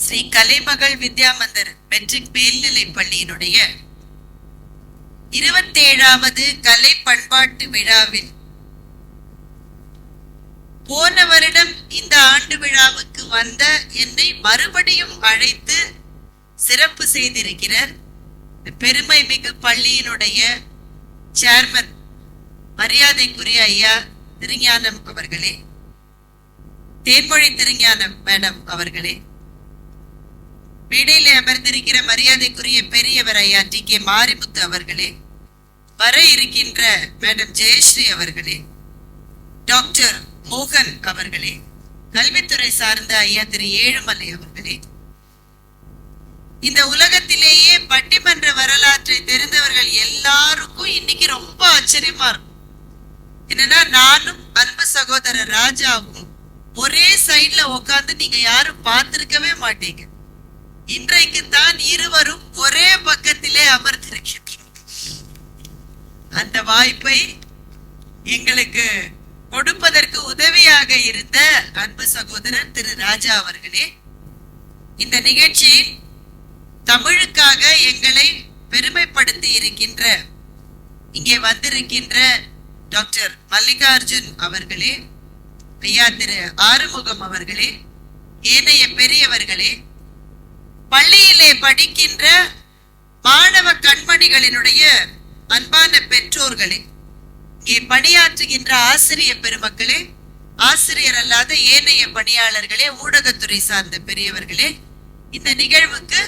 ஸ்ரீ கலைமகள் Vidya Mandir matric மேல்நிலை பள்ளியினுடைய 27வது கலை பண்பாட்டு விழாவில் போன வருடம் இந்த ஆண்டு விழாவுக்கு வந்த என்னை மறுபடியும் அழைத்து சிறப்பு செய்திருக்கிறார் பெருமை மிகு பள்ளியினுடைய சேர்மன் மரியாதைக்குரிய ஐயா திருஞானம் அவர்களே, தேன்மொழி திருஞானம் மேடம் அவர்களே, மேடையிலே அமர்ந்திருக்கிற மரியாதைக்குரிய பெரியவர் ஐயா டி.கே. மாரிமுத்து அவர்களே, வர இருக்கின்ற மேடம் ஜெயஸ்ரீ அவர்களே, டாக்டர் மோகன் அவர்களே, கல்வித்துறை சார்ந்த ஐயா திரு ஏழுமலை அவர்களே, இந்த உலகத்திலேயே பட்டிமன்ற வரலாற்றை தெரிந்தவர்கள் எல்லாருக்கும் இன்னைக்கு ரொம்ப ஆச்சரியமா இருக்கும். என்னன்னா, நானும் அன்பு சகோதரர் ராஜாவும் ஒரே சைட்ல உட்கார்ந்து நீங்க யாரும் பார்த்திருக்கவே மாட்டீங்க. இன்றைக்கு தான் இருவரும் ஒரே பக்கத்திலே அமர்ந்திருக்கின்றோம். அந்த வாய்ப்பை எங்களுக்கு கொடுப்பதற்கு உதவியாக இருந்த அன்பு சகோதரர் திரு ராஜா அவர்களே, இந்த நிகழ்ச்சியில் தமிழுக்காக எங்களை பெருமைப்படுத்தி இருக்கின்ற இங்கே வந்திருக்கின்ற டாக்டர் மல்லிகார்ஜுன் அவர்களே, ஐயா திரு ஆறுமுகம் அவர்களே, ஏனைய பெரியவர்களே, பள்ளியிலே படிக்கின்ற மாணவ கண்மணிகளினுடைய அன்பான பெற்றோர்களே, இங்கே பணியாற்றுகின்ற ஆசிரியர் பெருமக்களே, ஆசிரியர் அல்லாத ஏனைய பணியாளர்களே, ஊடகத்துறை சார்ந்த பெரியவர்களே, இந்த நிகழ்வுக்கு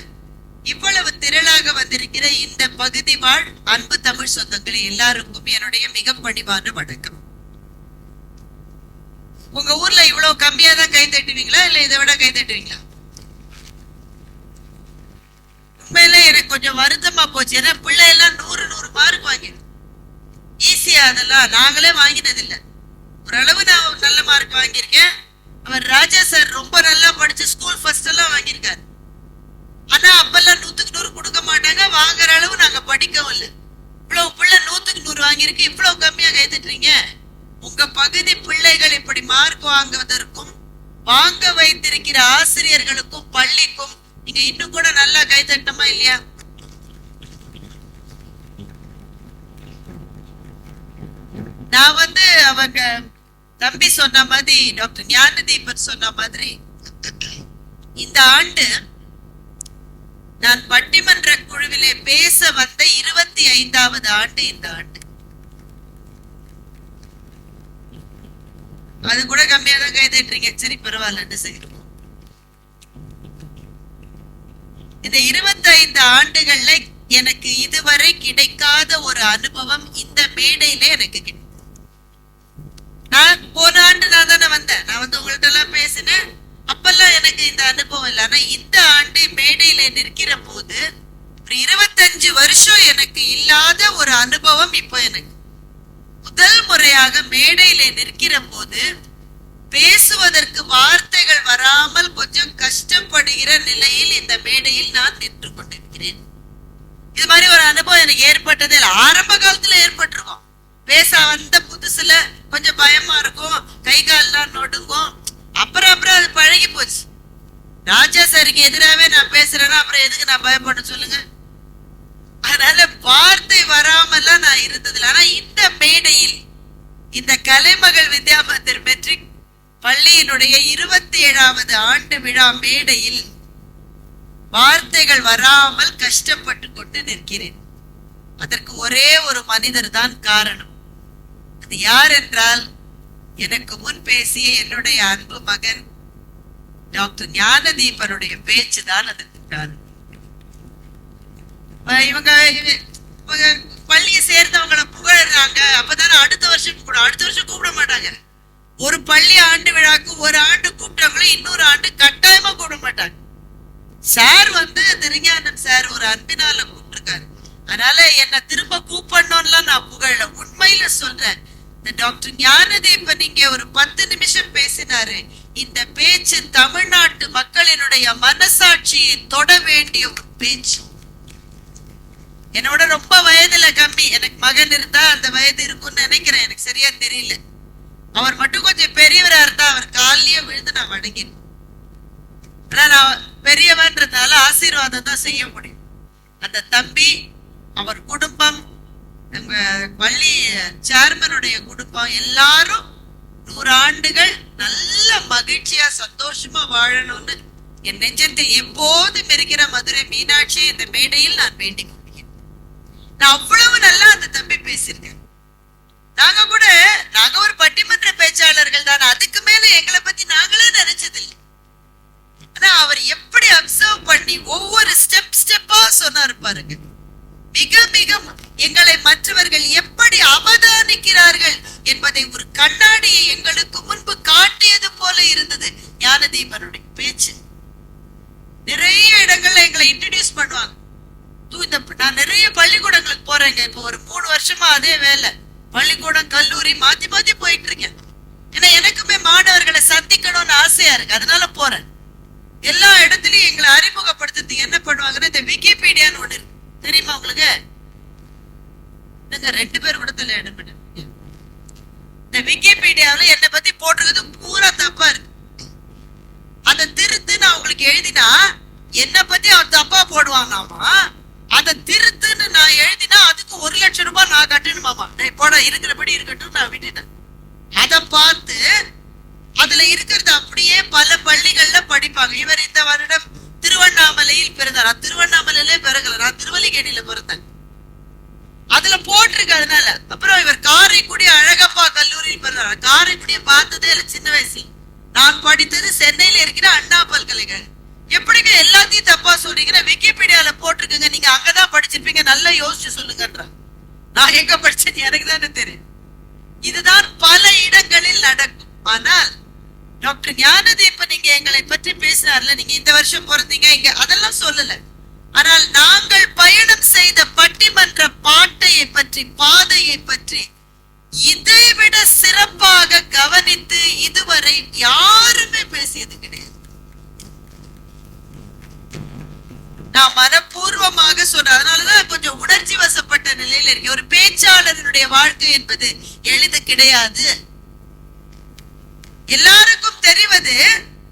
இவ்வளவு திரளாக வந்திருக்கிற இந்த பகுதி வாழ் அன்பு தமிழ் சொந்தங்களே எல்லாருக்கும் என்னுடைய மிக பணிவான வணக்கம். உங்க ஊர்ல இவ்வளவு கம்மியா தான் கை தட்டுவீங்களா இல்ல இதை விட கை தட்டுவீங்களா? உண்மையில எனக்கு கொஞ்சம் வருத்தமா போச்சு. ஏன்னா பிள்ளை எல்லாம் 100 மார்க் வாங்கிடு. ஈஸியா அதெல்லாம் நாங்களே வாங்கினது இல்ல. ஓரளவு நான் நல்ல மார்க் வாங்கியிருக்கேன். அவர் ராஜா சார் ரொம்ப நல்லா படிச்சு ஸ்கூல் ஃபர்ஸ்ட் எல்லாம் வாங்கியிருக்காரு. ஆனா அப்பெல்லாம் 100க்கு 100 கொடுக்க மாட்டாங்க. வாங்குற அளவு நாங்க படிக்கவும் இல்லை. இவ்வளவு பிள்ளை 100க்கு 100 வாங்கியிருக்கு, இவ்வளவு கம்மியா கைத்துட்டுறீங்க. உங்க பகுதி பிள்ளைகள் இப்படி மார்க் வாங்குவதற்கும் வாங்க வைத்திருக்கிற ஆசிரியர்களுக்கும் பள்ளிக்கும் நீங்க இன்னும் கூட நல்லா கைத்தட்டமா இல்லையா? நான் அவங்க தம்பி சொன்ன மாதிரி, டாக்டர் ஞானதீபன் சொன்ன மாதிரி, இந்த ஆண்டு நான் பட்டிமன்ற குழுவிலே பேச வந்த 25வது ஆண்டு இந்த ஆண்டு. அது கூட கம்மியா தான் கைதட்டுறீங்க. சரி, பரவாயில்ல செய்யணும். இந்த 25 ஆண்டுகள்ல எனக்கு இதுவரை கிடைக்காத ஒரு அனுபவம் இந்த மேடையில எனக்கு கிடைக்கும். நான் போன ஆண்டு நான் தானே வந்தேன். நான் உங்கள்ட்ட எல்லாம் பேசினேன். அப்பெல்லாம் எனக்கு இந்த அனுபவம் இல்லை. ஆனா இந்த ஆண்டு மேடையில நிற்கிற போது ஒரு 25 வருஷம் எனக்கு இல்லாத ஒரு அனுபவம் இப்போ எனக்கு முதல் முறையாக மேடையில நிற்கிற போது பேசுவதற்கு வார்த்தைகள் வராமல் கொஞ்சம் கஷ்டப்படுகிற நிலையில் இந்த மேடையில் நான் நின்று கொண்டிருக்கிறேன். இது மாதிரி ஒரு அனுபவம் எனக்கு ஏற்பட்டதே இல்லை. ஆரம்ப காலத்துல ஏற்பட்டிருக்கும். பேச வந்த புதுசுல கொஞ்சம் பயமா இருக்கும், கை கால்லாம் நொடுங்கும். அப்புறம் அது பழகி போச்சு. ராஜா சாருக்கு எதிராகவே நான் பேசுறேன்னா அப்புறம் எதுக்கு நான் பயப்பட சொல்லுங்க? அதனால வார்த்தை வராமல்லாம் நான் இருந்ததில்லை. ஆனா இந்த மேடையில், இந்த கலைமகள் வித்யா மந்திர் மெட்ரிக் பள்ளியினுடைய 27வது ஆண்டு விழா மேடையில் வார்த்தைகள் வராமல் கஷ்டப்பட்டு கொண்டு நிற்கிறேன். அதற்கு ஒரே ஒரு மனிதர் தான் காரணம். அது யார் என்றால், எனக்கு முன் பேசிய என்னுடைய அன்பு மகன் டாக்டர் ஞானதீபனுடைய பேச்சு தான் அதற்கு காரணம். இவங்க பள்ளியை சேர்ந்தவங்களை புகழறாங்க. அப்பதானே அடுத்த வருஷம் கூப்பிட மாட்டாங்க. ஒரு பள்ளி ஆண்டு விழாக்கு ஒரு ஆண்டு கூப்பிட்டவங்களை இன்னொரு ஆண்டு கட்டாயமா கூப்பிட மாட்டாங்க. சார் திருஞானம் சார் ஒரு அன்பினால கூப்பிட்டுருக்காரு. அதனால என்ன திரும்ப கூப்பிடணும்லாம் நான் புகழ. உண்மையில சொல்றேன், இந்த டாக்டர் ஞானதீபன் இங்கே ஒரு 10 நிமிஷம் பேசினாரு. இந்த பேச்சு தமிழ்நாட்டு மக்களினுடைய மனசாட்சியை தொட வேண்டிய ஒரு பேச்சு. என்னோட ரொம்ப வயதுல கம்மி. எனக்கு மகன் இருந்தா அந்த வயது இருக்கும்னு நினைக்கிறேன். எனக்கு சரியா தெரியல. அவர் மட்டும் கொஞ்சம் பெரியவரா இருந்தா அவர் காலிலேயே விழுந்து நான் வணங்கினேன். ஆனா நான் பெரியவன்றதுனால ஆசீர்வாதம் தான் செய்ய முடியும். அந்த தம்பி, அவர் குடும்பம், நம்ம பள்ளி சேர்மனுடைய குடும்பம் எல்லாரும் 100 ஆண்டுகள் நல்ல மகிழ்ச்சியா சந்தோஷமா வாழணும்னு என் நெஞ்சத்தில் எப்போதும் இருக்கிற மதுரை மீனாட்சி இந்த மேடையில் நான் வேண்டிக் கொள்கிறேன். நான் அவ்வளவு நல்லா அந்த தம்பி பேசியிருக்கேன். நாங்க ஒரு பட்டிமன்ற பேச்சாளர்கள் தான், அதுக்கு மேல எங்களை பத்தி நாங்களே நினைச்சதில்லை. ஆனா அவர் எப்படி அப்சர்வ் பண்ணி ஒவ்வொரு ஸ்டெப்பா சொன்னாரு பாருங்க. மிக மிக எங்களை மற்றவர்கள் எப்படி அவதானிக்கிறார்கள் என்பதை ஒரு கண்ணாடியை எங்களுக்கு முன்பு காட்டியது போல இருந்தது ஞானதீபனுடைய பேச்சு. நிறைய இடங்கள்ல எங்களை இன்ட்ரடியூஸ் பண்ணுவாங்க. நான் நிறைய பள்ளிக்கூடங்களுக்கு போறேங்க. இப்ப ஒரு 3 வருஷமா அதே வேலை, பள்ளிக்கூடம் கல்லூரி மாத்தி மாத்தி போயிட்டு இருக்கேன். ஏன்னா எனக்குமே மாணவர்களை சந்திக்கணும்னு ஆசையா இருக்கு, அதனால போறேன். எல்லா இடத்துலயும் எங்களை அறிமுகப்படுத்துறதுக்கு என்ன பண்ணுவாங்கன்னா, இந்த விக்கிபீடியான்னு ஒண்ணு இருக்கு, தெரியுமா உங்களுக்கு? நீங்க 2 பேர் கூட தெரியல இடம். இந்த விக்கிபீடியாவில என்னை பத்தி போட்டிருக்கிறது பூரா தப்பா இருக்கு. அதை திருத்து நான் உங்களுக்கு எழுதினா என்னை பத்தி அவன் தப்பா போடுவானாமா. அதை திருத்துன்னு நான் எழுதினா அதுக்கு 1 லட்சம் ரூபாய் நான் கட்டணுமாமா. போட இருக்கிறபடி இருக்கட்டும் நான் விட்டுட்டேன். அதை பார்த்து அதுல இருக்கிறது அப்படியே பல பள்ளிகள்ல படிப்பாங்க. இவர் இந்த வருடம் திருவண்ணாமலையில் பிறந்தார். திருவண்ணாமலையிலே பிறகல, நான் திருவல்லிக்கேணியில பிறந்தேன். அதுல போட்டிருக்கு. அதனால அப்புறம் இவர் காரைக்குடி அழகப்பா கல்லூரியில் பிறந்தார். காரைக்குடியை பார்த்ததே இல்லை சின்ன வயசுல. நான் படித்தது சென்னையில இருக்கிற அண்ணா பல்கலைக்கழகம். எப்படிங்க எல்லாத்தையும் தப்பா சொல்றீங்கன்னா, விக்கிபீடியால போட்டிருக்குங்க, நீங்க அங்கதான் படிச்சிருப்பீங்க, நல்லா யோசிச்சு சொல்லுங்கன்ற. நான் எங்க படிச்சேன் எனக்கு தானே தெரியும். இதுதான் பல இடங்களில் நடக்கும். ஆனால் டாக்டர் ஞானதீபன் நீங்க எங்களை பற்றி பேசினார்ல, நீங்க இந்த வருஷம் பிறந்தீங்க இங்க, அதெல்லாம் சொல்லல. ஆனால் நாங்கள் பயணம் செய்த பட்டிமன்ற பாட்டையை பற்றி, பாதையை பற்றி இதைவிட சிறப்பாக கவனித்து இதுவரை யாருமே பேசியது கிடையாது. நான் மனப்பூர்வமாக சொன்ன, அதனாலதான் கொஞ்சம் உணர்ச்சி வசப்பட்ட நிலையில இருக்கு. ஒரு பேச்சாளருடைய வாழ்க்கை என்பது எளிது கிடையாது. எல்லாருக்கும் தெரிவது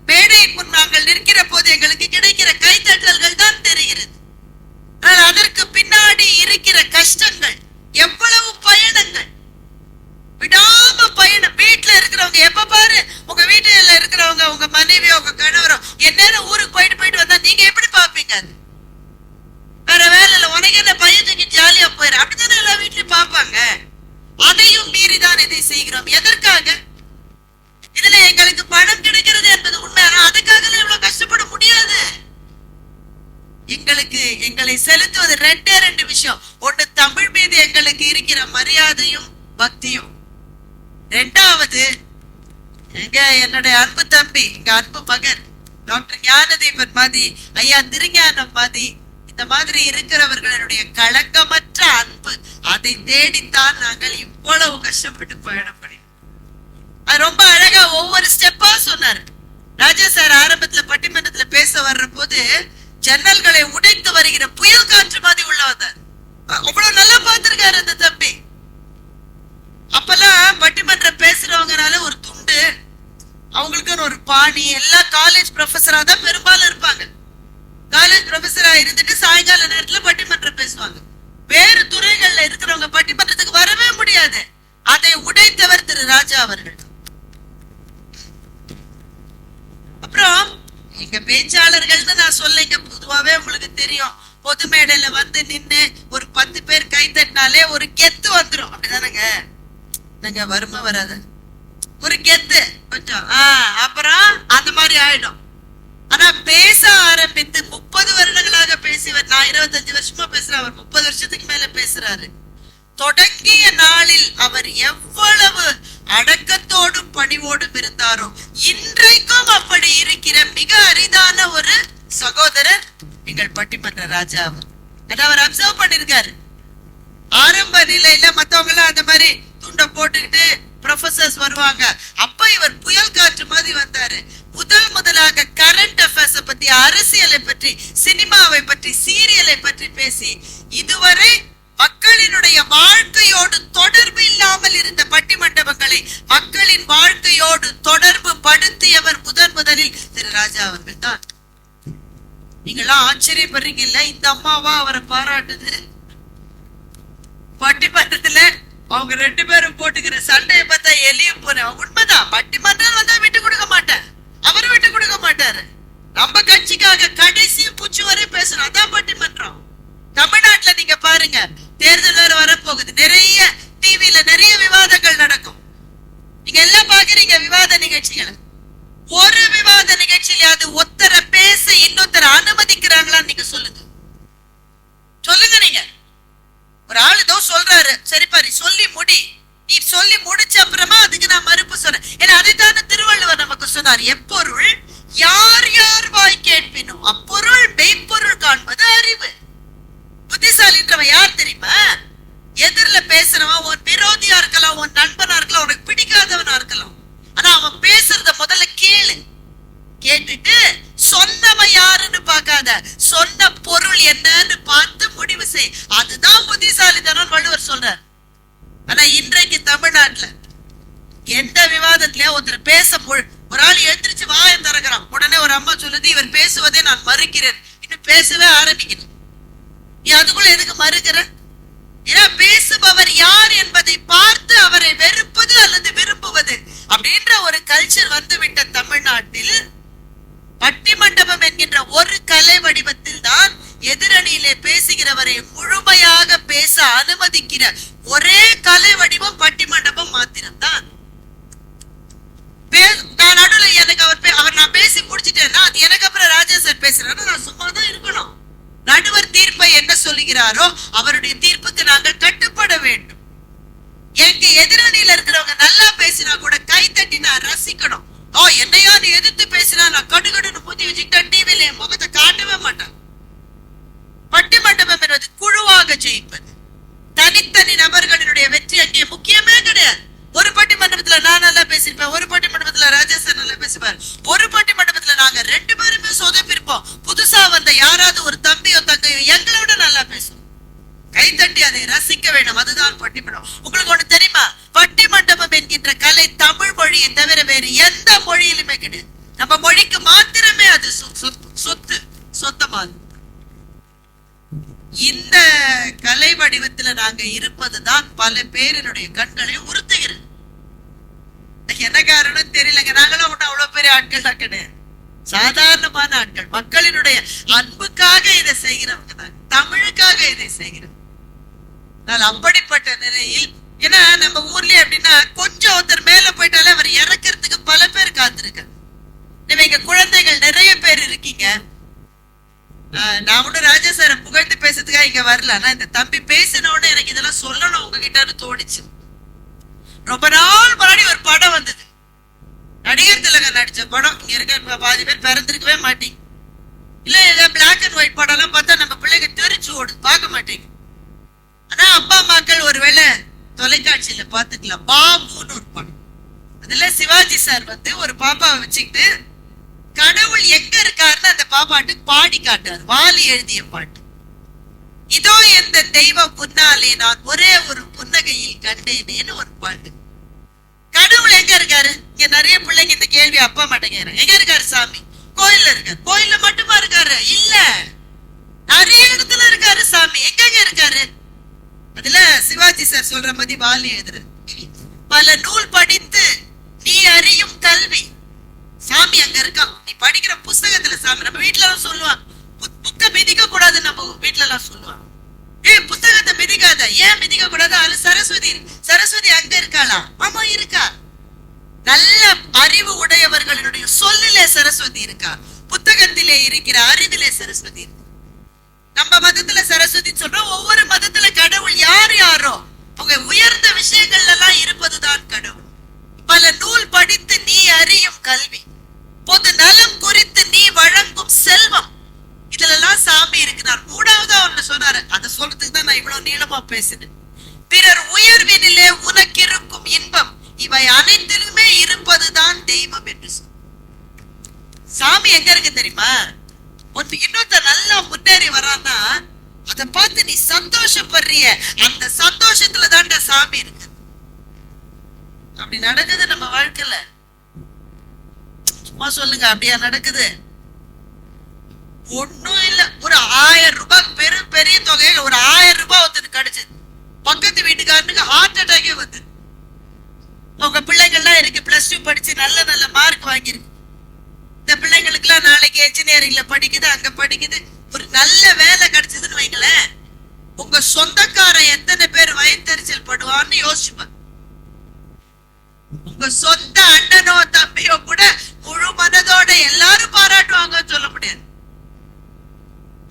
மேடையின் முன் நாங்கள் நிற்கிற போது எங்களுக்கு கிடைக்கிற கைத்தட்டல்கள் தான் தெரிகிறது. ஆனால் அதற்கு பின்னாடி இருக்கிற கஷ்டங்கள், எவ்வளவு பயணங்கள், விடாம பயணம். வீட்டுல இருக்கிறவங்க எப்ப பாரு, உங்க வீட்டுல இருக்கிறவங்க, உங்க மனைவியோ உங்க கணவரோ எந்நேரம் ஊருக்கு போயிட்டு வந்தா நீங்க எப்படி பாப்பீங்க? அது வேற வேலை இல்ல, உனக்கு என்ன பையன் தூக்கி ஜாலியா போயிரு, அப்படித்தானே எல்லா வீட்லயும் பாப்பாங்க. அதையும் மீறிதான் இதை செய்கிறோம். எதற்காக? இதுல எங்களுக்கு பணம் கிடைக்கிறது என்பது உண்மை. அதுக்காக இவ்வளவு கஷ்டப்பட முடியாது. எங்களை செலுத்துவது 2 விஷயம். ஒண்ணு, தமிழ் மீது எங்களுக்கு இருக்கிற மரியாதையும் பக்தியும். 2வது, என்னுடைய அன்பு தம்பி, எங்க அன்பு மகன் டாக்டர் ஞானதீபன் மாதிரி, ஐயா திருஞானம் மாதிரி, இந்த மாதிரி இருக்கிறவர்களுடைய களங்கமற்ற அன்பு. அதை தேடித்தான் நாங்கள் இவ்வளவு கஷ்டப்பட்டு பயணம் பண்ணி. அது ரொம்ப அழகா ஒவ்வொரு ஸ்டெப்பா சொன்னாரு. ராஜா சார் ஆரம்பத்துல பட்டிமன்றத்துல பேச வர்ற போது ஜன்னல்களை உடைத்து வருகிற புயல் காற்று மாதிரி உள்ள வந்தார். அவ்வளவு நல்லா பார்த்திருக்காரு அந்த தம்பி. அப்பெல்லாம் பட்டிமன்றம் பேசுறவங்கனால ஒரு துண்டு, அவங்களுக்கு ஒரு பாணி, எல்லா காலேஜ் ப்ரொஃபஸரா தான் பெரும்பாலும் இருப்பாங்க. காலேஜ் ப்ரொஃபஸரா இருந்துட்டு சாயங்கால நேரத்துல பட்டிமன்றம் பேசுவாங்க. வேறு துறைகள்ல இருக்கிறவங்க பட்டிமன்றத்துக்கு வரவே முடியாது. அதை உடைத்தவர் திரு ராஜா அவர்கள். அப்புறம் எங்க பேச்சாளர்கள்னு நான் சொல்லிங்க, பொதுவாவே உங்களுக்கு தெரியும், பொது மேடையில வந்து நின்னு ஒரு 10 பேர் கை தட்டினாலே ஒரு கெத்து வந்துடும். அப்படிதானங்க? நாங்க வறுமை வராது, ஒரு கெத்து கொஞ்சம், அப்புறம் அந்த மாதிரி ஆயிடும். ஆனா பேச ஆரம்பித்து 30 வருடங்களாக பேசியவர், நான் 25 வருஷமா பேசுறேன், அவர் 30 வருஷத்துக்கு மேல பேசுறாரு. தொடங்கிய நாளில் அவர் எவ்வளவு அடக்கத்தோடும் பணிவோடும் இருந்தாரோ, இன்றைக்கும் அப்படி இருக்கிற மிக அரிதான ஒரு சகோதரர் எங்கள் பட்டிமன்ற ராஜா. அவர் அப்சர்வ் பண்ணிருக்காரு. ஆரம்ப நிலையில மத்தவங்க எல்லாம் அந்த மாதிரி துண்டை போட்டுக்கிட்டு ப்ரொஃபசர்ஸ் வருவாங்க. அப்ப இவர் புயல் காற்று மாதிரி வந்தாரு. முதலாக கரண்ட் அஃபேர்ஸ் பத்தி, அரசியலை பற்றி, சினிமாவை பற்றி, சீரியலை பற்றி பேசி இதுவரை மக்களினுடைய வாழ்க்கையோடு தொடர்பு இல்லாமல் இருந்த பட்டிமண்டபங்களை மக்களின் வாழ்க்கையோடு தொடர்பு படுத்தியவர் முதலில் திரு ராஜா அவர்கள் தான். நீங்களாம் ஆச்சரியப்படுறீங்க இல்ல, இந்த அம்மாவா அவரை பாராட்டுது. பட்டிமன்றத்துல அவங்க 2 பேரும் போட்டுக்கிற சண்டையை பார்த்தா எலியும் போன உண்மைதான். பட்டிமன்றம் வந்தா விட்டு கொடுக்க மாட்டேன், அவர் விட்டு கொடுக்க மாட்டாரு. நம்ம கட்சிக்காக கடைசி பூச்சி வரை பேசணும், அதான் பட்டிமன்றம். தமிழ்நாட்டுல நீங்க பாருங்க, தேர்தல் வேற வரப்போகுது, நிறைய டிவில நிறைய விவாதங்கள் நடக்கும். நீங்க எல்லாம் பாக்குறீங்க விவாத நிகழ்ச்சிகளை. ஒரு விவாத நிகழ்ச்சியிலாவது ஒருத்தர பேச இன்னொருத்தர அனுமதிக்கிறாங்களான்னு நீங்க சொல்லுங்க. சொல்லுங்க. நீங்க ஒரு ஆளு ஏதோ சொல்றாரு, சரிப்பா நீ சொல்லி முடி, நீ சொல்லி முடிச்ச அப்புறமா அதுக்கு நான் மறுப்பு சொன்னேன். ஏன்னா அதைத்தான திருவள்ளுவர் நமக்கு சொன்னார், எப்பொருள் யார் யார் வாய் கேட்பினும் அப்பொருள் மெய்ப்பொருள் காண்பது அறிவு. புத்திசாலின்றவன் யார் தெரியுமா? எதிரில பேசுறவன் உன் விரோதியா இருக்கலாம், உன் நண்பனா இருக்கலாம், உனக்கு பிடிக்காதவனா இருக்கலாம். ஆனா அவன் பேசுறத முதல்ல கேளு, கேட்டுட்டு சொன்னவன் யாருன்னு பார்க்காத, சொன்ன பொருள் என்னன்னு பார்த்து முடிவு செய். அதுதான் புத்திசாலித்தனம் வள்ளுவர் சொல்றார். ஆனா இன்றைக்கு தமிழ்நாட்டுல எந்த விவாதத்திலயும் ஒருத்தர் பேச ஒரு ஆள் எழுந்திரிச்சு வாயம் திறக்கிறான், உடனே ஒரு அம்மா சொல்லுது இவர் பேசுவதை நான் மறுக்கிறேன், இன்னும் பேசவே ஆரம்பிக்கிறேன். நீ அதுக்குள்ள எதுக்கு மறுக்கிற? ஏன்னா பேசுபவர் யார் என்பதை பார்த்து அவரை வெறுப்பது அல்லது விரும்புவது அப்படின்ற ஒரு கல்ச்சர் வந்துவிட்ட தமிழ்நாட்டில் பட்டிமண்டபம் என்கின்ற ஒரு கலை வடிவத்தில் தான் எதிரணியிலே பேசுகிறவரை முழுமையாக பேச அனுமதிக்கிற ஒரே கலை வடிவம் பட்டிமண்டபம் மாத்திரம்தான். நடுவில் எனக்கு அவர் நான் பேசி முடிச்சிட்டேன்னா அது எனக்கு அப்புறம் ராஜா சார் பேசுறாரு, நான் சும்மா தான் இருக்கணும். நடுவர் தீர்ப்பை என்ன சொல்லுகிறாரோ அவருடைய தீர்ப்புக்கு நாங்கள் கட்டுப்பட வேண்டும். எங்க எதிரணியில இருக்கிறவங்க நல்லா பேசினா கூட கை தட்டி நான் ரசிக்கணும். என்னையா நீ எதிர்த்து பேசினா நான் கடுகடுன்னு புத்தி வச்சுக்கிட்ட டிவில என் முகத்தை காட்டவே மாட்டேன். பட்டிமண்டபம் என்பது குழுவாக ஜெயிப்பது, தனித்தனி நபர்களினுடைய வெற்றி அங்கே முக்கியமே கிடையாது. ஒரு பட்டிமண்டபத்துல நான் நல்லா பேசிருப்பேன், ஒரு பட்டிமண்டபத்துல ராஜா சார் நல்லா பேசுவார், ஒரு பட்டிமண்டபத்துல நாங்க 2 பேருமே சொதப்பிருப்போம். புதுசா வந்த யாராவது ஒரு தம்பியோ தங்கையோ எங்களோட நல்லா பேசுவோம். கைத்தட்டி அதை ரசிக்க வேண்டும், அதுதான் பட்டிமண்டபம். உங்களுக்கு ஒண்ணு தெரியுமா? பட்டிமண்டபம் என்கின்ற கலை தமிழ் மொழியை தவிர வேறு எந்த மொழியிலுமே கிடையாது. நம்ம மொழிக்கு மாத்திரமே அது சொந்தமானது. இந்த கலை வடிவத்துல நாங்க இருப்பதுதான் பல பேருடைய கண்களை உறுத்துகிறது. என்ன காரணம் தெரியலங்க. நாங்களும் ஒன்னும் அவ்வளவு பெரிய ஆட்கள் கிடையாது, சாதாரணமான ஆட்கள். மக்களினுடைய அன்புக்காக இதை செய்கிறவங்க தான், தமிழுக்காக இதை செய்கிறோம். அப்படிப்பட்ட நிலையில் ஏன்னா நம்ம ஊர்லயே அப்படின்னா கொஞ்சம் ஒருத்தர் மேல போயிட்டாலே அவர் இறக்கிறதுக்கு பல பேர் காத்திருக்க. இங்க குழந்தைகள் நிறைய பேர் இருக்கீங்க. நான் ஒன்னும் ராஜா சார புகழ்ந்து பேசுறதுக்காக இங்க வரல, ஆனா இந்த தம்பி பேசினோட எனக்கு இதெல்லாம் சொல்லணும் உங்ககிட்ட தோணிச்சு. ரொம்ப நாள் முன்னாடி ஒரு படம் வந்தது, நடிகர் திலகன் நடிச்ச படம். இங்க இருக்க பாதி பேர் பிறந்திருக்கவே மாட்டீங்க. இல்ல பிளாக் அண்ட் ஒயிட் படம் எல்லாம் பார்த்தா நம்ம பிள்ளைங்க தெரிச்சு ஓடு, பார்க்க மாட்டீங்க. ஆனா அப்பா அம்மாக்கள் ஒருவேளை தொலைக்காட்சியில பாத்துக்கலாம். பாபுன்னு ஒரு படம், அதுல சிவாஜி சார் ஒரு பாப்பாவை வச்சுக்கிட்டு கடவுள் எங்க இருக்காருன்னு அந்த பாப்பாட்டு பாடி காட்டாரு, வாலி எழுதிய பாட்டு. இதோ எந்த தெய்வம் முன்னாலே நான் ஒரே ஒரு புன்னகையில் கண்டேனேன்னு ஒரு பாட்டு. கடவுள் எங்க இருக்காரு? இங்க நிறைய பிள்ளைங்க இந்த கேள்வி அப்பா மாட்டேங்க, எங்க இருக்காரு சாமி? கோயில்ல இருக்காரு. கோயில்ல மட்டுமா இருக்காரு? இல்ல, நிறைய இடத்துல இருக்காரு சாமி. எங்க இருக்காரு? அதுல சிவாஜி சார் சொல்ற மாதிரி வாலி எழுதுற, பல நூல் படித்து நீ அறியும் கல்வி, சாமி அங்க இருக்கான். நீ படிக்கிற புஸ்தகத்துல சாமி. நம்ம வீட்டுல எல்லாம் சொல்லுவாங்க புக்க மிதிக்க கூடாது, நம்ம வீட்டுல எல்லாம் சொல்லுவாங்க புத்தகத்தை மிதிக்காத. ஏன் மிதிக்க கூடாது? அது சரஸ்வதி. சரஸ்வதி அங்க இருக்காளா? ஆமா இருக்கா. நல்ல அறிவு உடையவர்களுடைய சொல்லிலே சரஸ்வதி இருக்கா, புத்தகத்திலே இருக்கிற அறிவிலே சரஸ்வதி இருக்கு. நம்ம மதத்துல சரஸ்வதி சொல்றோம், ஒவ்வொரு மதத்துல கடவுள் யார் யாரோ அவங்க உயர்ந்த விஷயங்கள்ல எல்லாம் இருப்பதுதான் கடவுள். பல நூல் படித்து நீ அறியும் கல்வி, பொது நலம் குறித்து நீ வழங்கும் செல்வம், இதுல எல்லாம் சாமி இருக்கிறார். 3வது ஒண்ணு சொன்னாரு, அதை சொல்றதுக்கு தான் நான் இவ்வளவு நீளமா பேசினேன். பிறர் உயர்வினிலே உனக்கு இருக்கும் இன்பம், இவை அனைத்திலுமே இருப்பதுதான் தெய்வம் என்று சொல். சாமி எங்க இருக்கு தெரியுமா? இன்னொருத்த நல்லா முன்னேறி வரான்னா அதை பார்த்து நீ சந்தோஷப்படுறிய, அந்த சந்தோஷத்துல தான்டா சாமி இருக்கு. அப்படி நடக்குது நம்ம வாழ்க்கையில. சும்மா சொல்லுங்க, அப்படியா நடக்குது? ஒண்ணும் இல்ல, ஒரு 1000 ரூபாய் பெரும் பெரிய தொகையில ஒரு 1000 ரூபாய் ஒருத்தருக்கு கிடைச்சது. பக்கத்து வீட்டுக்காரனுக்கு ஹார்ட் அட்டாக்கே வந்து. அவங்க பிள்ளைகள்லாம் இருக்கு, பிளஸ் 2 படிச்சு நல்ல நல்ல மார்க் வாங்கியிருக்கு. இந்த பிள்ளைங்களுக்கு எல்லாம் நாளைக்கு என்ஜினியரிங்ல படிக்குது, அங்க படிக்குது, ஒரு நல்ல வேலை கிடைச்சதுன்னு வைங்களேன், உங்க சொந்தக்காரன் எத்தனை பேர் வயிற்றுச்சல் படுவான்னு யோசிச்சுப்பாங்க. உங்க சொந்த அண்ணனோ தம்பியோ கூட முழு மனதோட எல்லாரும் பாராட்டுவாங்கன்னு சொல்ல முடியாது.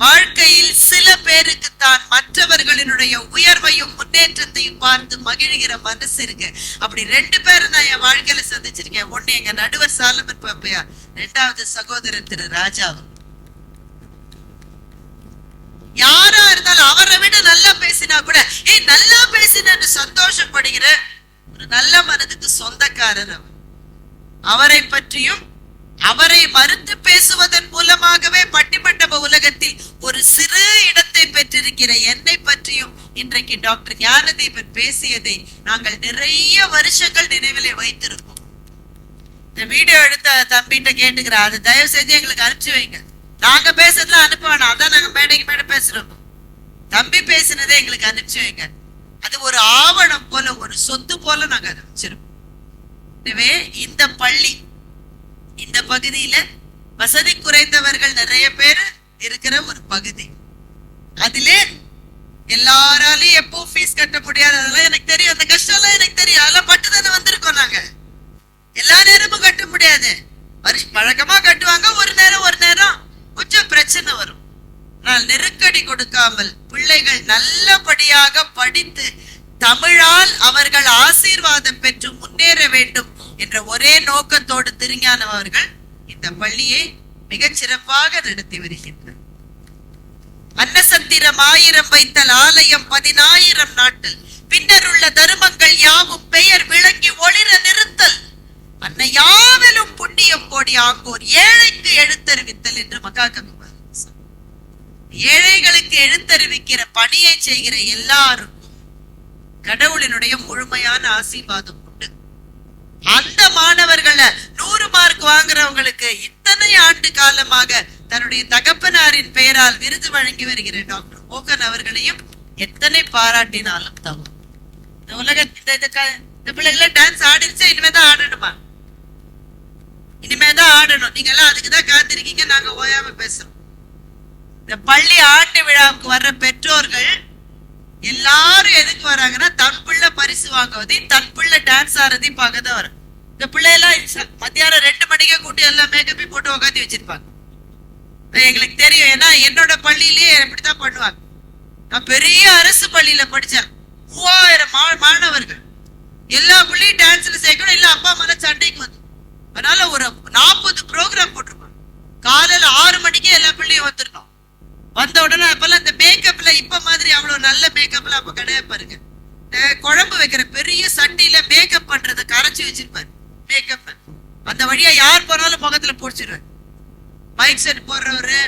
வாழ்க்கையில் சில பேருக்கு தான் மற்றவர்களினுடைய உயர்வையும் முன்னேற்றத்தையும் பார்த்து மகிழ்கிற மனசு இருக்கு. அப்படி 2 பேரும் நான் என் வாழ்க்கையில சந்திச்சிருக்கேன். ஒண்ணு எங்க நடுவர் சாலமன் பாப்பையா, 2வது சகோதரர் திரு ராஜா. யாரா இருந்தாலும் அவரை விட நல்லா பேசினா கூட நல்லா பேசினு சந்தோஷப்படுகிற ஒரு நல்ல மனதுக்கு சொந்தக்காரர் அவர். அவரை பற்றியும் அவரை மறுத்து பேசுவதன் மூலமாகவே பட்டிமண்டப உலகத்தில் ஒரு சிறு இடத்தை பெற்றிருக்கிற என்னை பற்றியும் இன்றைக்கு டாக்டர் ஞானதீபன் பேசியதை நாங்கள் நிறைய வருஷங்கள் நினைவிலே வைத்திருக்கோம். இந்த வீடியோ எடுத்த தம்பிட்ட கேட்டுக்கிறேன், அதை தயவு செஞ்சு எங்களுக்கு அனுப்பிச்சு வைங்க. நாங்க பேசுறதுல அனுப்ப வேணாம், அதான் நாங்க மேடைக்கு மேடை பேசுறோம். தம்பி பேசினதை எங்களுக்கு அனுப்பிச்சு வைங்க. அது ஒரு ஆவணம் போல, ஒரு சொத்து போல நாங்க அதை வச்சிருக்கோம். எனவே இந்த பள்ளி, இந்த பகுதியில வசதி குறைந்தவர்கள் நிறைய பேர் இருக்கிற ஒரு பகுதி. அதிலே எல்லாராலையும் எப்போ ஃபீஸ் கட்ட முடியாது, அதெல்லாம் எனக்கு தெரியும். அந்த கஷ்டம் எல்லாம் எனக்கு தெரியும், அதெல்லாம் பட்டுதானே வந்திருக்கோம். நாங்க எல்லா நேரமும் கட்ட முடியாது, பழக்கமா கட்டுவாங்க. ஒரு நேரம் கொஞ்சம் பிரச்சனை வரும். ஆனால் நெருக்கடி கொடுக்காமல் பிள்ளைகள் நல்லபடியாக படித்து தமிழால் அவர்கள் ஆசீர்வாதம் பெற்று முன்னேற வேண்டும் என்ற ஒரே நோக்கத்தோடு திருஞானம் அவர்கள் இந்த பள்ளியை மிகச் சிறப்பாக நடத்தி வருகின்றனர். அன்னசத்திரம் 1000 வைத்தல், ஆலயம் 10,000 நாட்டல், பின்னர் உள்ள தருமங்கள் யாவும் பெயர் விளங்கி ஒளிர நிறுத்தல், அன்னை யாவிலும் புண்ணியம் கோடி ஆங்கோர் ஏழைக்கு எழுத்தறிவித்தல் என்று மகாகவி. ஏழைகளுக்கு எழுத்தறிவிக்கிற பணியை செய்கிற எல்லாருக்கும் கடவுளினுடைய முழுமையான ஆசீர்வாதம் உண்டு. அந்த மாணவர்களை 100 மார்க் வாங்குறவங்களுக்கு இத்தனை ஆண்டு காலமாக தன்னுடைய தகப்பனாரின் பெயரால் விருது வழங்கி வருகிற டாக்டர் மோகன் அவர்களையும் எத்தனை பாராட்டினாலும் தவறு. இந்த உலகத்துல இந்த பிள்ளைகளை டான்ஸ் ஆடிச்சா இனிமேதான் ஆடணுமா? இனிமேதான் ஆடணும். நீங்க எல்லாம் அதுக்குதான் காத்திருக்கீங்க, நாங்க ஓயாம பேசுறோம். இந்த பள்ளி ஆண்டு விழாவுக்கு வர்ற பெற்றோர்கள் எல்லாரும் எதுக்கு வராங்கன்னா, தன் பிள்ளை பரிசு வாங்குவதையும் தன் பிள்ளை டான்ஸ் ஆடுறதையும் பார்க்கதான் வரும். இந்த பிள்ளையெல்லாம் மத்தியானம் 2 மணிக்கே கூட்டி எல்லாம் மேக்கப்பி போட்டு உட்காந்து வச்சிருப்பாங்க. எங்களுக்கு தெரியும், ஏன்னா என்னோட பள்ளியிலேயே எப்படித்தான் பண்ணுவாங்க. நான் பெரிய அரசு பள்ளியில படிச்சேன். 3000 மாணவர்கள், எல்லா பிள்ளையும் டான்ஸ்ல சேர்க்கணும், இல்ல அப்பா அம்மா சண்டைக்கு வந்து. அதனால ஒரு 40 ப்ரோக்ராம் போட்டிருப்பாங்க. காலையில 6 மணிக்கே எல்லா பிள்ளையும் வந்துடணும். வந்த உடனே அப்பெல்லாம் இந்த மேக்கப்ல இப்ப மாதிரி அவ்வளவு நல்ல மேக்கப்ல அப்ப கிடையாது பாருங்க. குழம்பு வைக்கிற பெரிய சட்டியில மேக்கப் பண்றத கரைச்சி வச்சிருப்பாரு. மேக்கப் அந்த வழியா யார் போனாலும் முகத்துல போடிச்சிருவாரு. மைக் செட் போடுறவரு,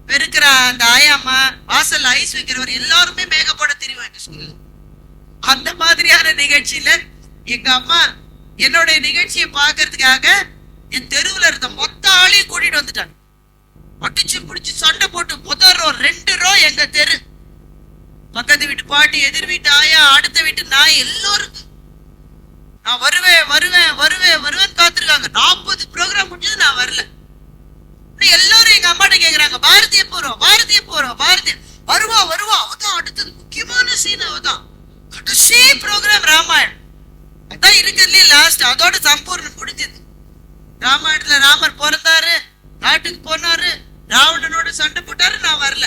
பெருக்கிற அந்த ஆயாமா, வாசல் ஐஸ் வைக்கிறவர், எல்லாருமே மேக்கப்போட தெரிவாங்க. அந்த மாதிரியான நிகழ்ச்சியில எங்க அம்மா என்னுடைய நிகழ்ச்சியை பாக்குறதுக்காக என் தெருவுல இருந்த மொத்த ஆளையும் கூட்டிட்டு வந்துட்டாங்க. அடிச்சு பிடிச்சு சண்டை போட்டு முதல் ரோ 2 ரோ எங்க தெரு, பக்கத்து வீட்டு பாட்டி, எதிர் வீட்டு ஆயா, அடுத்த வீட்டு நாய், எல்லாரும் நான் வருவேன் வருவேன் வருவேன் வருவேன் காத்திருக்காங்க. 40 ப்ரோக்ராம் முடிஞ்சது, நான் வரல. எல்லாரும் எங்க அம்மாட்ட கேக்குறாங்க, பாரதிய போறோம் பாரதிய போறோம் பாரதிய வருவா வருவா. அவதான் அடுத்தது முக்கியமான சீன், அவதான் கடைசி ப்ரோக்ராம் ராமாயணம். அதான் இருக்கிறதுலே லாஸ்ட், அதோட சம்பூர்ணம் முடிஞ்சது. ராமாயணத்துல ராமர் பிறந்தாரு, நாட்டுக்கு போனாரு, ராவணனோட சண்டை போட்டாரு, நான் வரல.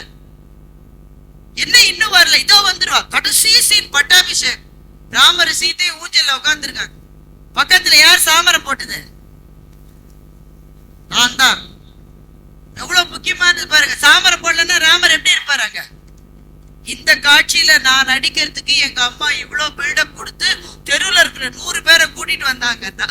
என்ன இன்னும் வரல, இதோ வந்துருவா. கடைசி சீன் பட்டாபிஷேகம். ராமர் சீத்தை ஊஞ்சல்ல உட்கார்ந்து இருக்காங்க. பக்கத்துல யார் சாமரம் போட்டது? நான் தான். எவ்வளவு முக்கியமானது பாருங்க. சாமரம் போடலன்னா ராமர் எப்படி இருப்பாருங்க? இந்த காட்சியில நான் நடிக்கிறதுக்கு எங்க அம்மா இவ்வளவு பில்டப் கொடுத்து தெருவுல இருக்கிற 100 பேரை கூட்டிட்டு வந்தாங்கன்னா,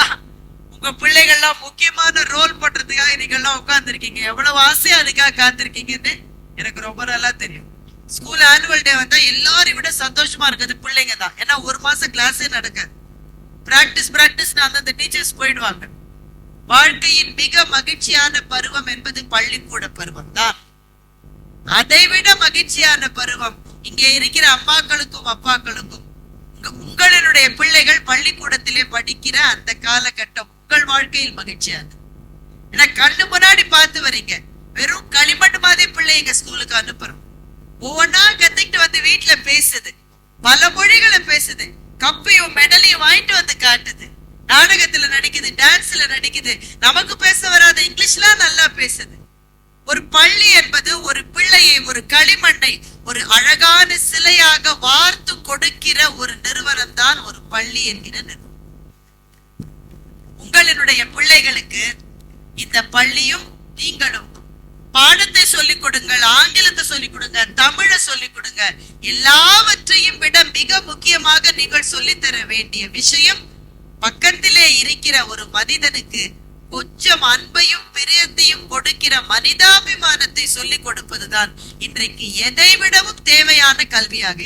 உங்க பிள்ளைகள்லாம் முக்கியமான ரோல் பண்றதுக்காக நீங்க எல்லாம் உட்கார்ந்து இருக்கீங்க. எவ்வளவு ஆசையா அதுக்காக காத்திருக்கீங்கன்னு எனக்கு ரொம்ப நல்லா தெரியும். ஸ்கூல் ஆனுவல் டே வந்தா எல்லாரும் விட சந்தோஷமா இருக்கிறது பிள்ளைங்க தான். ஏன்னா 1 மாசம் கிளாஸே நடக்காது. பிராக்டிஸ் அந்தந்த டீச்சர்ஸ் போயிடுவாங்க. வாழ்க்கையின் மிக மகிழ்ச்சியான பருவம் என்பது பள்ளிக்கூட பருவம் தான். அதைவிட மகிழ்ச்சியான பருவம் இங்கே இருக்கிற அம்மாக்களுக்கும் அப்பாக்களுக்கும் உங்களுடைய பிள்ளைகள் பள்ளிக்கூடத்திலே படிக்கிற அந்த காலகட்டம் உங்கள் வாழ்க்கையில் மகிழ்ச்சியானது. ஏன்னா கண்ணு முன்னாடி பார்த்து வரீங்க. வெறும் களிமண் மாதிரி பிள்ளைங்க ஸ்கூலுக்கு அனுப்புறோம். ஒவ்வொன்னா கத்துக்கிட்டு வந்து வீட்டுல பேசுது, பல மொழிகளை பேசுது, கப்பையும் மெடலையும் வாங்கிட்டு வந்து காட்டுது, நாடகத்துல நடிக்குது, டான்ஸ்ல நடிக்குது, நமக்கு பேச வராத இங்கிலீஷ்லாம் நல்லா பேசுது. ஒரு பள்ளி என்பது ஒரு பிள்ளையை, ஒரு களிமண்ணை ஒரு அழகான சிலையாக வார்த்து கொடுக்கிற ஒரு நிறுவனம் தான் ஒரு பள்ளி என்கிற நிறுவனம். உங்களுடைய பிள்ளைகளுக்கு இந்த பள்ளியும் நீங்களும் பாடத்தை சொல்லிக் கொடுங்கள், ஆங்கிலத்தை சொல்லிக் கொடுங்க, தமிழை சொல்லிக் கொடுங்க. எல்லாவற்றையும் விட மிக முக்கியமாக நீங்கள் சொல்லித்தர வேண்டிய விஷயம், பக்கத்திலே இருக்கிற ஒரு மனிதனுக்கு கொஞ்சம் அன்பையும் பிரியத்தையும் கொடுக்கிற மனிதாபிமானத்தை சொல்லிக் கொடுப்பதுதான் இன்றைக்கு எதை விடவும் தேவையான கல்வியாக.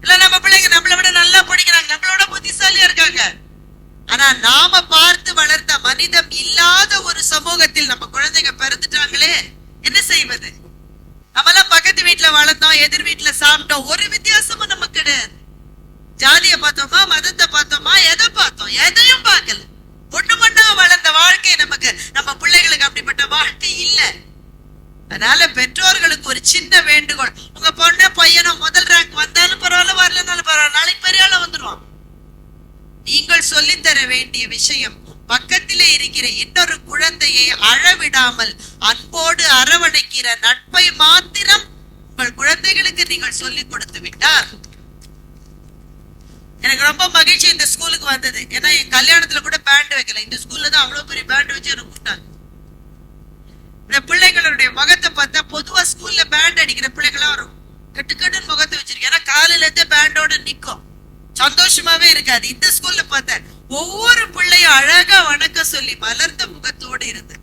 இல்ல நம்ம பிள்ளைங்க நம்மளை விட நல்லா படிக்கிறாங்க, நம்மளோட புத்திசாலியா இருக்காங்க. ஆனா நாம பார்த்து வளர்த்த மனிதம் இல்லாத ஒரு சமூகத்தில் நம்ம குழந்தைங்க பிறந்துட்டாங்களே, என்ன செய்வது? நம்மளாம் பக்கத்து வீட்டுல வளர்ந்தோம், எதிர் வீட்டுல சாப்பிட்டோம், ஒரு வித்தியாசமும் நமக்கு கிடையாது. ஜாதிய பார்த்தோமா, மதத்தை பார்த்தோமா, எதை பார்த்தோம்? எதையும் பார்க்கல. பொண்ணு பொண்ணா வளர்ந்த வாழ்க்கை நமக்கு, நம்ம பிள்ளைகளுக்கு அப்படிப்பட்ட வாழ்க்கை இல்ல. அதனால பெற்றோர்களுக்கு ஒரு சின்ன வேண்டுகோள், உங்க பொண்ணு பையனோ முதல் ரேங்க் வந்தாலும் பரவாயில்ல, வரலனாலும் பரவாயில்ல, நாளைக்கு பெரிய ஆள வந்துருவான். நீங்கள் சொல்லித்தர வேண்டிய விஷயம், பக்கத்திலே இருக்கிற இன்னொரு குழந்தையை அழவிடாமல் அன்போடு அரவணைக்கிற நட்பை மாத்திரம் உங்கள் குழந்தைகளுக்கு நீங்கள் சொல்லிக் கொடுத்து விட்டார். எனக்கு ரொம்ப மகிழ்ச்சி இந்த ஸ்கூலுக்கு வந்தது. ஏன்னா என் கல்யாணத்துல கூட பேண்ட் வைக்கல, இந்த ஸ்கூல்ல தான் அவ்வளவு பெரிய பேண்ட் வச்சு எனக்கு கூப்பிட்டாங்க. இந்த பிள்ளைங்களுடைய முகத்தை பார்த்தா, பொதுவா ஸ்கூல்ல பேண்ட் அடிக்கிற பிள்ளைகளாம் வரும், கட்டுக்கட்டுன்னு முகத்தை வச்சிருக்கேன். ஏன்னா காலையில இருந்து பேண்டோட நிக்கும், சந்தோஷமாவே இருக்காது. இந்த ஸ்கூல்ல பார்த்தேன், ஒவ்வொரு பிள்ளையும் அழகா வணக்கம் சொல்லி மலர்ந்த முகத்தோடு இருந்து.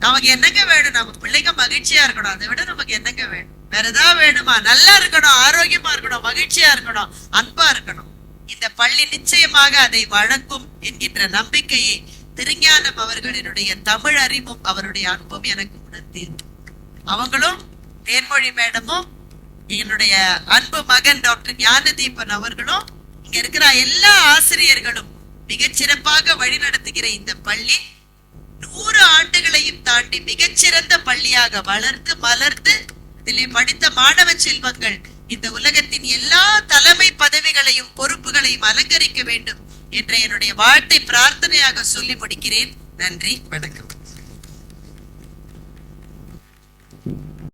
நமக்கு என்னங்க வேணும்? நம்ம பிள்ளைங்க மகிழ்ச்சியா இருக்கணும், அதை விட நமக்கு என்னங்க வேணும்? வேற ஏதாவது வேணுமா? நல்லா இருக்கணும், ஆரோக்கியமா இருக்கணும், மகிழ்ச்சியா இருக்கணும், அன்பா இருக்கணும். இந்த பள்ளி நிச்சயமாக அதை வழங்கும் என்கின்ற நம்பிக்கையை திருஞானம் அவர்களினுடைய தமிழ் அறிவும் அவருடைய அன்பும் எனக்கு உணர்த்தியது. அவங்களும் தேன்மொழி மேடமும் என்னுடைய அன்பு மகன் டாக்டர் ஞானதீபன் அவர்களும் இங்க இருக்கிற எல்லா ஆசிரியர்களும் மிகச்சிறப்பாக வழி நடத்துகிற இந்த பள்ளி 100 ஆண்டுகளையும் தாண்டி மிகச்சிறந்த பள்ளியாக வளர்ந்து மலர்ந்து இதிலே படித்த மாணவ செல்வங்கள் இந்த உலகத்தின் எல்லா தலைமை பதவிகளையும் பொறுப்புகளையும் அலங்கரிக்க வேண்டும் என்ற என்னுடைய வாழ்த்தை பிரார்த்தனையாக சொல்லி முடிக்கிறேன். நன்றி, வணக்கம்.